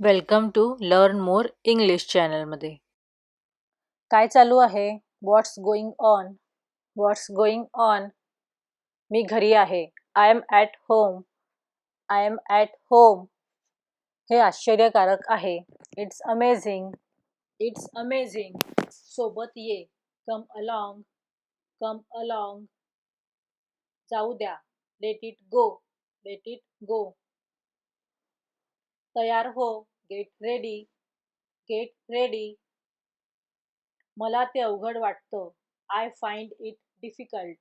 Welcome to learn more English चॅनलमध्ये. काय चालू आहे? What's going on? What's going on? मी घरी आहे. I am at home. I am at home. हे आश्चर्यकारक आहे. It's amazing. It's amazing. सोबत ये. Come along. Come along. जाऊ द्या. Let it go. Let it go. तयार हो. Get ready. Get ready. मला ते अवघड वाटतं. I find it difficult.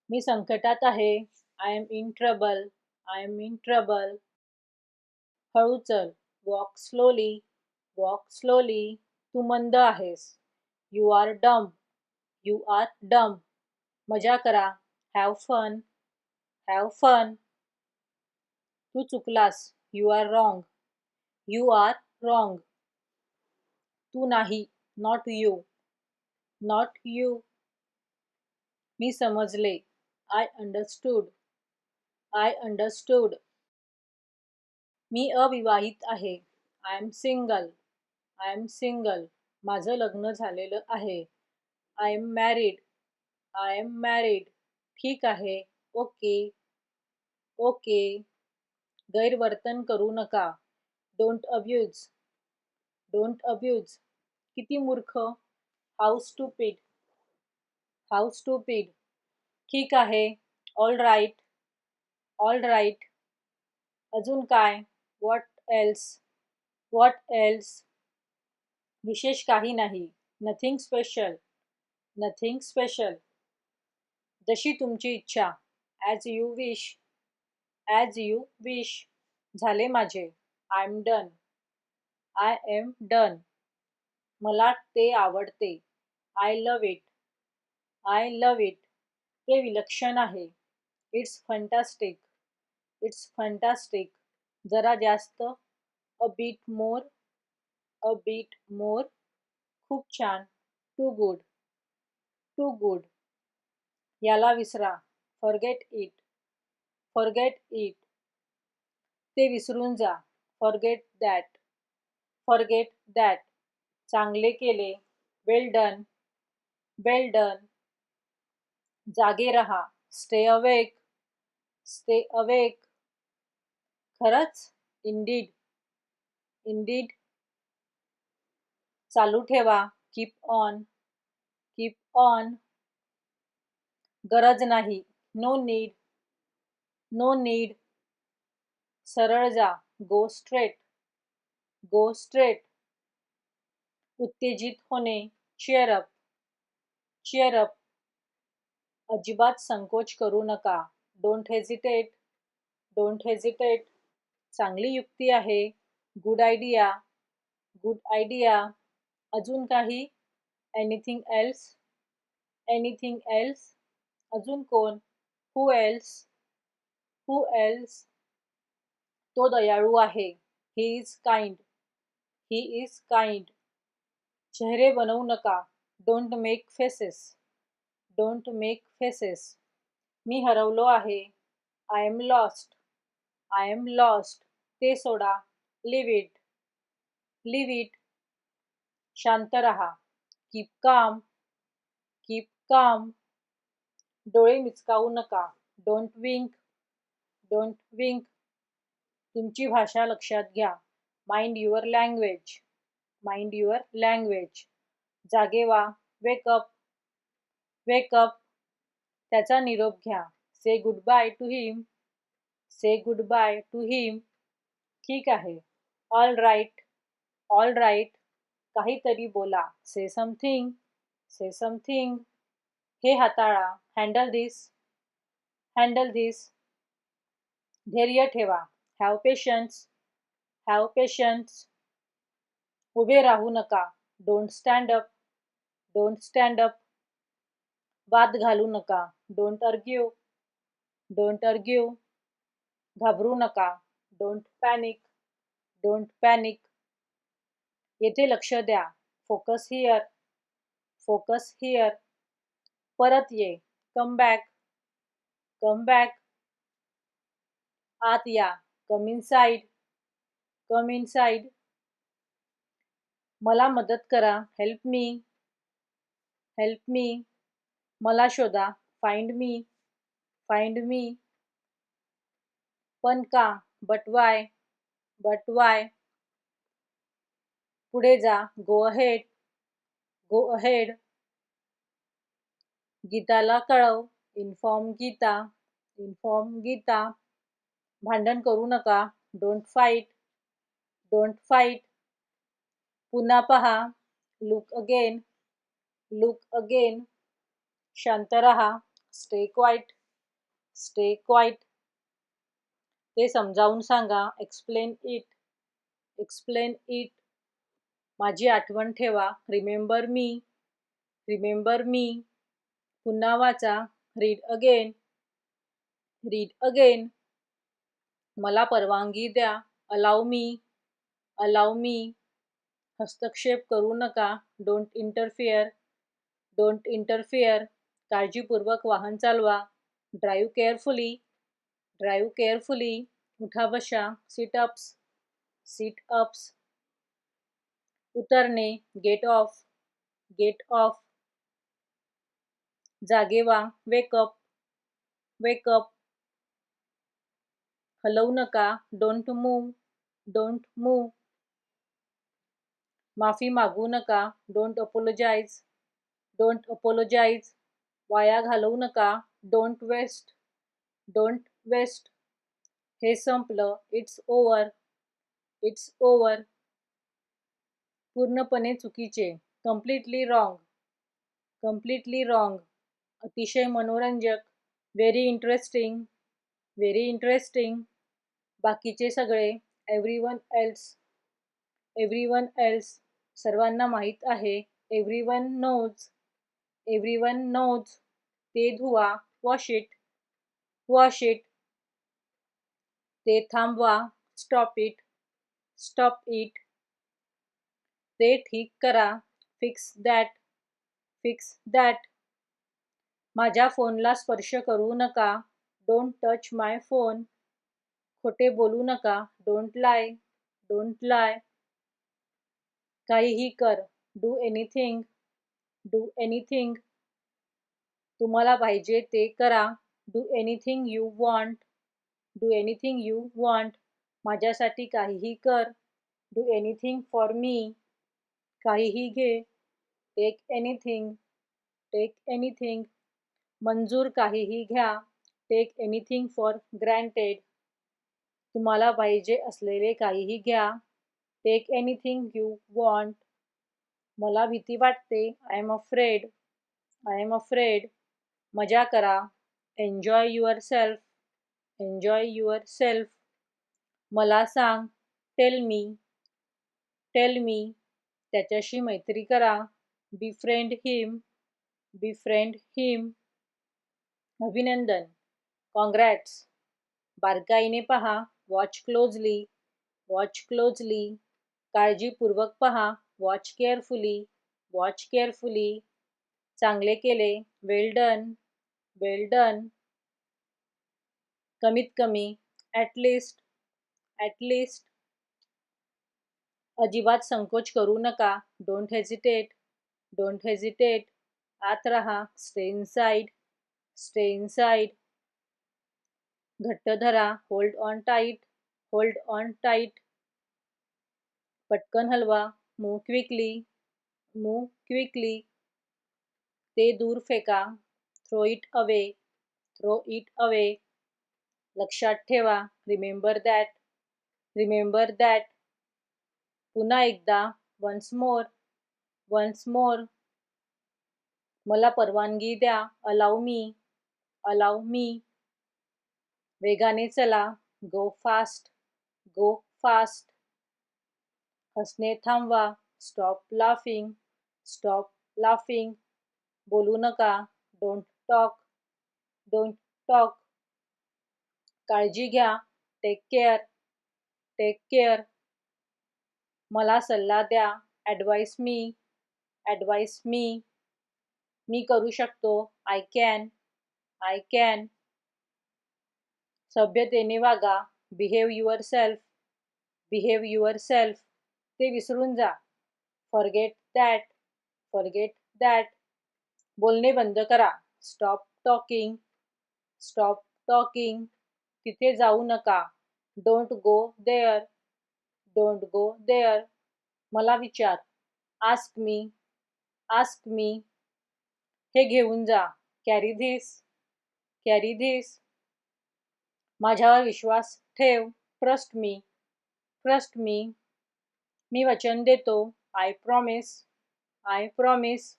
मी संकटात आहे. I am in trouble. I am in trouble. हळू चल. Walk slowly. Walk slowly. तू मंद आहेस. You are dumb. You are dumb. मजा करा. Have fun. Have fun. तू चुकलास. You are wrong. You are wrong. तू नाही. Not you. Not you. मी समजले. I understood. I understood. मी अविवाहित आहे. I am single. I am single. माझं लग्न झालेलं आहे. I am married. I am married. ठीक आहे. ओके. ओके. गैरवर्तन करू नका. Don't abuse. Don't abuse. किती मूर्ख. How stupid. How stupid. ठीक आहे. All right. All right. अजून काय? What else? What else? विशेष काही नाही. Nothing special. Nothing special. जशी तुमची इच्छा. As you wish. As you wish. झाले माझे. I am done. I am done. मला ते आवडते. I love it. I love it. ते विलक्षण आहे. It's fantastic. It's fantastic. जरा जास्त. A bit more. A bit more. खूप छान. Too good. Too good. याला विसरा. Forget it. Forget it. ते विसरून जा. Forget that. Forget that. चांगले केले. Well done. Well done. जागे रहा. Stay awake. Stay awake. खरंच? इंडीड. इंडीड. चालू ठेवा. Keep on. Keep on. गरज नाही. No need. No need. सरळ जा. Go straight. Go straight. उत्तेजित होणे. Cheer up. Cheer up. अजिबात संकोच करू नका. Don't hesitate. Don't hesitate. चांगली युक्ती आहे. Good idea. Good idea. अजून काही? Anything else? Anything else? अजून कोण? Who else? Who else? तो दयाळू आहे. He is kind. He is kind. चेहरे बनवू नका. Don't make faces. Don't make faces. मी हरवलो आहे. I am lost. I am lost. ते सोडा. Leave it. Leave it. शांत रहा. Keep calm. Keep calm. डोळे मिचकावू नका. Don't wink. Don't wink. तुमची भाषा लक्षात घ्या. Mind your language. Mind your language. जागे व्हा. वेकअप. वेकअप. त्याचा निरोप घ्या. Say goodbye to him. Say goodbye to him. ठीक आहे. All right. All right. काहीतरी बोला. Say something. Say something. हे हाताळा. Handle this. Handle this. धैर्य ठेवा. Have patience. Have patience. उभे राहू नका. Don't stand up. Don't stand up. वाद घालू नका. Don't argue. Don't argue. घाबरू नका. Don't panic. Don't panic. येथे लक्ष द्या. Focus here. Focus here. परत ये. Come back. Come back. आत या. Come inside. Come inside. मला मदत करा. Help me. Help me. मला शोधा. Find me. Find me. पण का? But why. But why. पुढे जा. Go ahead. Go ahead. गीताला कळव. इन्फॉर्म गीता. इन्फॉर्म गीता. भांडण करू नका. Don't fight. Don't fight. पुन्हा पहा. Look again. Look again. शांत रहा. Stay quiet. Stay quiet. ते समजावून सांगा. Explain it. Explain it. माझी आठवण ठेवा. Remember me. Remember me. पुन्हा वाचा. Read again. Read again. मला परवानगी द्या. Allow me. Allow me. हस्तक्षेप करू नका. Don't interfere. Don't interfere. काळजीपूर्वक वाहन चालवा. Drive carefully. Drive carefully. उठा बशा. Sit ups. Sit ups. उतरणे. Get off. Get off. जागे व्हा. वेकअप. वेकअप. हलवू नका. Don't move. Don't move. माफी मागू नका. Don't apologise. Don't apologise. वाया घालवू नका. Don't waste. Don't waste. हे संपलं. It's over. It's over. पूर्णपणे चुकीचे. Completely wrong. Completely wrong. अतिशय मनोरंजक. Very interesting. Very interesting. बाकीचे सगळे. Everyone else. Everyone else. सर्वांना माहीत आहे. Everyone knows. Everyone knows. ते धुवा. Wash it. Wash it. ते थांबवा. Stop it. Stop it. ते ठीक करा. Fix that. Fix that. माझ्या फोनला स्पर्श करू नका. Don't touch my phone. खोटे बोलू नका. Don't lie. Don't lie. काहीही कर. Do anything. Do anything. तुम्हाला पाहिजे ते करा. Do anything you want. Do anything you want. माझ्यासाठी काहीही कर. Do anything for me. काहीही घे. Take anything. Take anything. मंजूर काहीही घ्या. Take anything for granted. तुम्हाला पाहिजे असलेले काहीही घ्या. Take anything you want. मला भीती वाटते. I am afraid. I am afraid. मजा करा. Enjoy yourself. Enjoy yourself. मला सांग. Tell me. Tell me. त्याच्याशी मैत्री करा. Befriend him. बिफ्रेंड हिम. अभिनंदन. कॉंग्रॅट्स. बारकाईने पहा. Watch closely. Watch closely. काळजीपूर्वक पहा. Watch carefully. Watch carefully. चांगले केले. Well done. Well done. कमीत कमी. ॲटलिस्ट. ॲटलिस्ट. अजिबात संकोच करू नका. Don't hesitate. Don't hesitate. आत रहा. Stay inside. Stay inside. घट्ट धरा. Hold on tight. Hold on tight. पटकन हलवा. Move quickly. Move quickly. ते दूर फेका. Throw it away. Throw it away. लक्षात ठेवा. Remember that. Remember that. पुन्हा एकदा. Once more. Once more. मला परवानगी द्या. Allow me. Allow me. वेगाने चला. Go fast. Go fast. हसणे थांबवा. Stop laughing. Stop laughing. बोलू नका. Don't talk. Don't talk. काळजी घ्या. Take care. Take care. मला सल्ला द्या. ॲडवाइस मी. ॲडवाइस मी. मी करू शकतो. I can. I can. सभ्यतेने वागा. Behave yourself. Behave yourself ते विसरून जा. Forget that, forget that. बोलणे बंद करा. Stop talking, stop talking. तिथे जाऊ नका. Don't go there, don't go there. मला विचार. Ask me, ask me. हे घेऊन जा. Carry this, carry this. माझ्यावर विश्वास ठेव. Trust me, trust me. मी वचन देतो. I promise, I promise.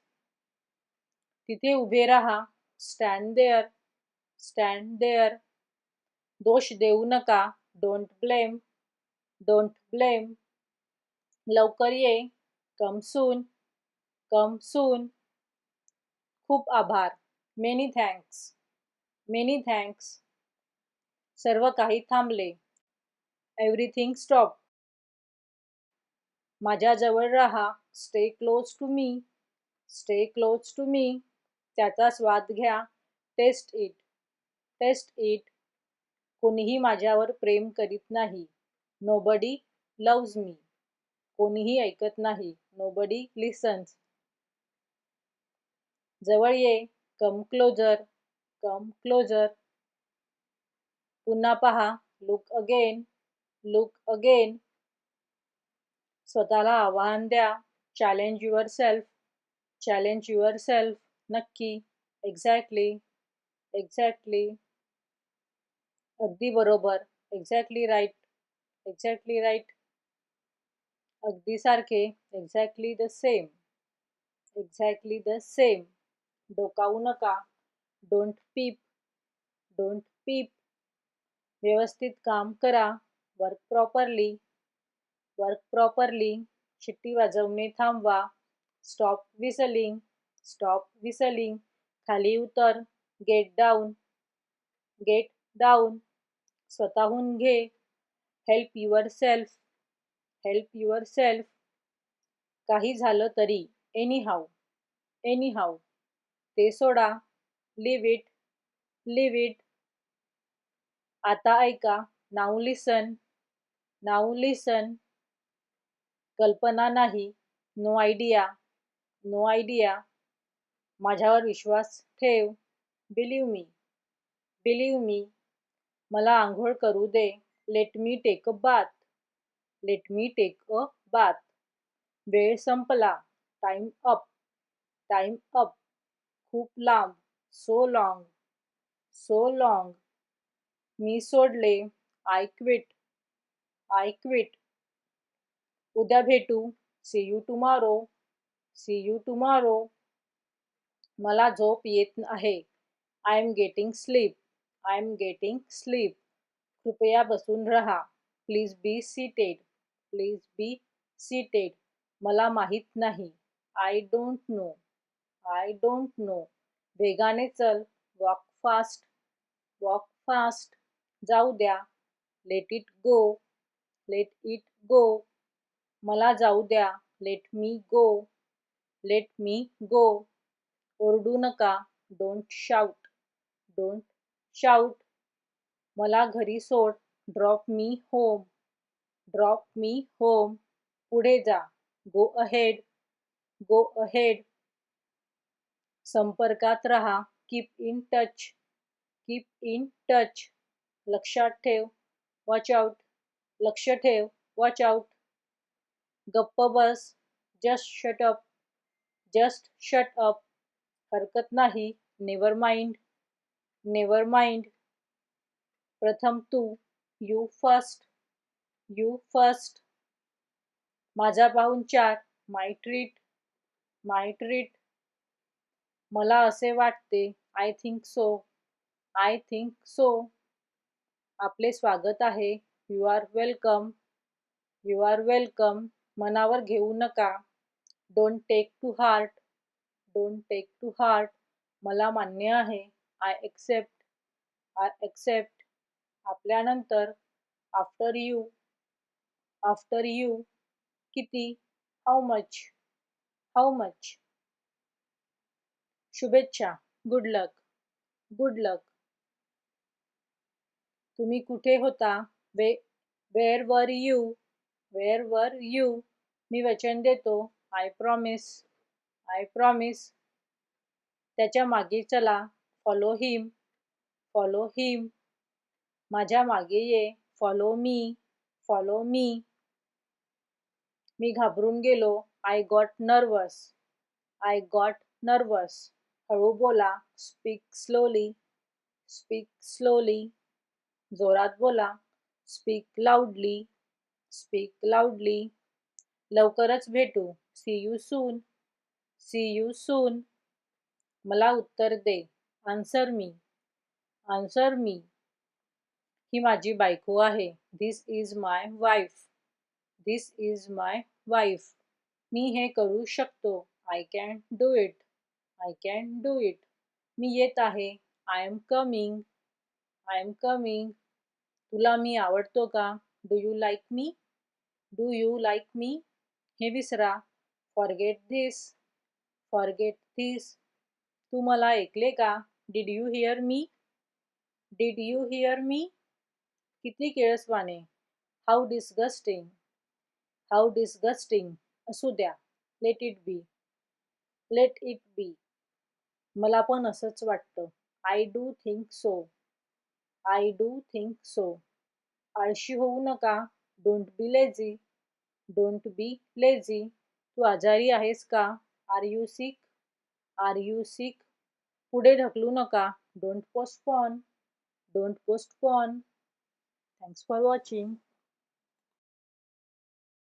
तिथे उभे राहा. Stand there, stand there. दोष देऊ नका. Don't blame, don't blame. लवकर ये. Come soon, come soon. खूप आभार. Many thanks, many thanks. सर्व काही थांबले. Everything stop. माझ्याजवळ राहा. Stay close to me, stay close to me. त्याचा स्वाद घ्या. Taste it, taste it. कोणीही माझ्यावर प्रेम करीत नाही. Nobody loves me. कोणीही ऐकत नाही. Nobody listens. जवळ ये. Come closer, come closer. पुन्हा पहा. Look again, look again. स्वतःला आव्हान द्या. Challenge yourself, challenge yourself. नक्की. Exactly, exactly. अगदी बरोबर. Exactly right, exactly right. अगदी सारखे. Exactly the same, exactly the same. डोकावू नका. Don't peep, don't peep. व्यवस्थित काम करा. Work properly, work properly. शिट्टी वाजवणे थांबवा. Stop whistling, stop whistling. खाली उतर. Get down, get down. स्वतःहून घे. Help yourself, help your self. काही झालं तरी. Anyhow, anyhow. ते सोडा. Leave it, leave it. आता ऐका. Now listen, now listen. कल्पना नाही. No idea, no idea. माझ्यावर विश्वास ठेव. Believe me, believe me. मला आंघोळ करू दे. Let me take a bath, let me take a bath. वेळ संपला. Time up, time up. खूप लांब. So long, so long. मी सोडले. I quit, I quit. उद्या भेटू. See you tomorrow, C you tomorrow. मला झोप येत आहे. I am getting sleep, I am getting sleep. कृपया बसून राहा. Please be seated, please be seated. मला माहीत नाही. I don't know, I don't know. वेगाने चल. Walk fast, walk fast. जाऊ द्या. Let it go, let it go. मला जाऊ द्या. Let me go, let me go. ओरडू नका. Don't shout, don't shout. मला घरी सोड. Drop me home, drop me home. पुढे जा. Go ahead, go ahead. संपर्कात रहा. Keep in touch, keep in touch. लक्षात ठेव. वॉच आउट, लक्ष ठेव. Watch out. गप्प बस. Just shut up, just shut up. हरकत नाही. Never mind, never mind. प्रथम तू. You first, you first. माझा पाहुणचार. My treat, my treat. मला असे वाटते. I think so, I think so. आपले स्वागत आहे. You are welcome, you are welcome. मनावर घेऊ नका. Don't take to heart, don't take to heart. मला मान्य आहे. I accept, I accept. आपल्यानंतर. After you, after you. किती. How much, how much. शुभेच्छा. Good luck, good luck. तुम्ही कुठे होता. Where were you, where were you? मी वचन देतो. I promise. I promise. त्याच्या मागे चला. Follow him. Follow him. माझ्या मागे ये. Follow me. Follow me. मी घाबरून गेलो. I got nervous. I got nervous. हळू बोला. Speak slowly. Speak slowly. जोरात बोला. Speak loudly. Speak loudly. लवकरच भेटू. See you soon. See you soon. मला उत्तर दे. आन्सर मी. आन्सर मी. ही माझी बायको आहे. This is my wife. This is my wife. मी हे करू शकतो. I can do it. I can do it. मी येत आहे. I am coming. I am coming. तुला मी आवडतो का? Do you like me? Do you like me? हे विसरा. Forget this. Forget this. तू मला ऐकले का? Did you hear me? Did you hear me? किती किळसवाणे. How disgusting. How disgusting. असू द्या. Let it be. Let it be. मला पण असंच वाटतं. I do think so. I do think so. आळशी होऊ नका. Don't be lazy. Don't be lazy. तू आजारी आहेस का? Are you sick? Are you sick? पुढे ढकलू नका. Don't postpone. Don't postpone. Thanks for watching.